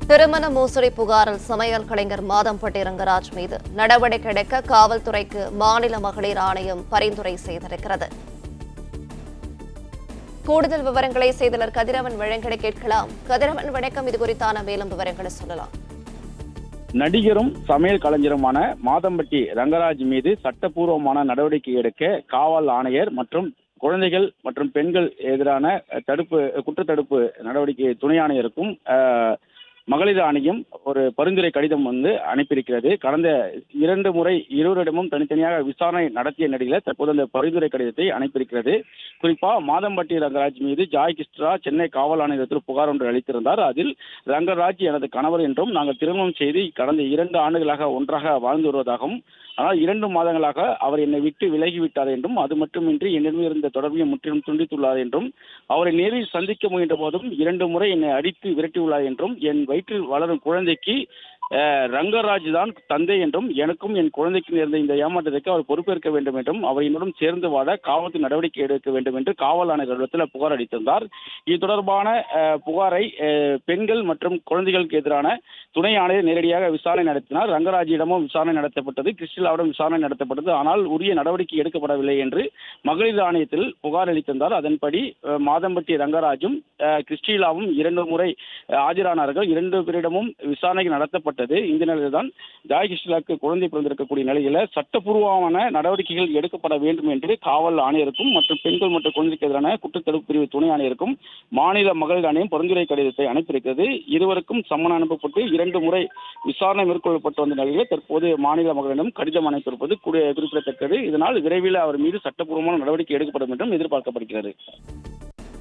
திருமண மோசடி புகாரில் சமையல் கலைஞர் மாதம்பட்டி ரங்கராஜ் மீது நடவடிக்கை எடுக்க காவல்துறைக்கு மாநில மகளிர் ஆணையம் பரிந்துரை செய்திருக்கிறது. கூடுதல் விவரங்களை செய்தியாளர் கதிரவன் வழங்கிட கேட்கலாம். கதிரவன் வணக்கம், இது குறித்தான மேலும் விவரங்களை சொல்லலாம். நடிகரும் சமையல் கலைஞருமான மாதம்பட்டி ரங்கராஜ் மீது சட்டப்பூர்வமான நடவடிக்கை எடுக்க காவல் ஆணையர் மற்றும் குழந்தைகள் மற்றும் பெண்கள் எதிரான குற்றத்தடுப்பு நடவடிக்கை துணை ஆணையருக்கும் மகளிர் ஆணையம் ஒரு பரிந்துரை கடிதம் அனுப்பியிருக்கிறது. கடந்த 2 முறை இருவரிடமும் தனித்தனியாக விசாரணை நடத்திய நிலையில் தற்போது அந்த பரிந்துரை கடிதத்தை அனுப்பியிருக்கிறது. குறிப்பாக மாதம்பட்டி ரங்கராஜ் மீது ஜாய் கிருஷ்ணா சென்னை காவல் ஆணையத்தில் புகார் ஒன்று அளித்திருந்தார். அதில் ரங்கராஜ் எனது கணவர் என்றும் நாங்கள் திருமணம் செய்து கடந்த 2 ஆண்டுகளாக ஒன்றாக வாழ்ந்து வருவதாகவும், ஆனால் 2 மாதங்களாக அவர் என்னை விட்டு விலகிவிட்டார் என்றும், அது மட்டுமின்றி என்னிடம் இருந்த தொடர்பையும் முற்றிலும் துண்டித்துள்ளார் என்றும், அவரை நேரில் சந்திக்க முயன்ற போதும் 2 முறை என்னை அடித்து விரட்டியுள்ளார் என்றும், என் வயிற்றில் வளரும் குழந்தைக்கு ரங்கராஜ் தான் தந்தை என்றும், எனக்கும் என் குழந்தைக்கு நேர்ந்த இந்த ஏமாற்றத்திற்கு அவர் பொறுப்பேற்க வேண்டும் என்றும், அவர் என்னுடன் சேர்ந்து வாழ காவல்துறை நடவடிக்கை எடுக்க வேண்டும் என்று காவல் ஆணையரிடத்தில் புகார் அளித்திருந்தார். இது தொடர்பான புகாரை பெண்கள் மற்றும் குழந்தைகளுக்கு எதிரான துணை ஆணையர் நேரடியாக விசாரணை நடத்தினார். ரங்கராஜிடமும் விசாரணை நடத்தப்பட்டது, கிறிஸ்டிலாவிடம் விசாரணை நடத்தப்பட்டது. ஆனால் உரிய நடவடிக்கை எடுக்கப்படவில்லை என்று மகளிர் ஆணையத்தில் புகார் அளித்திருந்தார். அதன்படி மாதம்பட்டி ரங்கராஜும் கிறிஸ்டிலாவும் 2 முறை ஆஜரானார்கள். 2 பேரிடமும் விசாரணை நடத்தப்பட்டது. இந்த நிலையில்தான் ஜாய் கிருஷ்ணாவுக்கு குழந்தை பிறந்திருக்கக்கூடிய நிலையில சட்டப்பூர்வமான நடவடிக்கைகள் எடுக்கப்பட வேண்டும் என்று காவல் ஆணையருக்கும் மற்றும் பெண்கள் மற்றும் குழந்தைக்கு எதிரான குற்றத்தடுப்பு பிரிவு துணை ஆணையருக்கும் மாநில மகளிர் ஆணையம் பரிந்துரை கடிதத்தை அனுப்பியிருக்கிறது. இருவருக்கும் சம்மன் அனுப்பப்பட்டு 2 முறை விசாரணை மேற்கொள்ளப்பட்டு வந்த நிலையில் தற்போது மாநில மகளிரிடம் கடிதம் அனுப்பியிருப்பது குறிப்பிடத்தக்கது. இதனால் விரைவில் அவர் மீது சட்டப்பூர்வமான நடவடிக்கை எடுக்கப்படும் என்றும் எதிர்பார்க்கப்படுகிறது.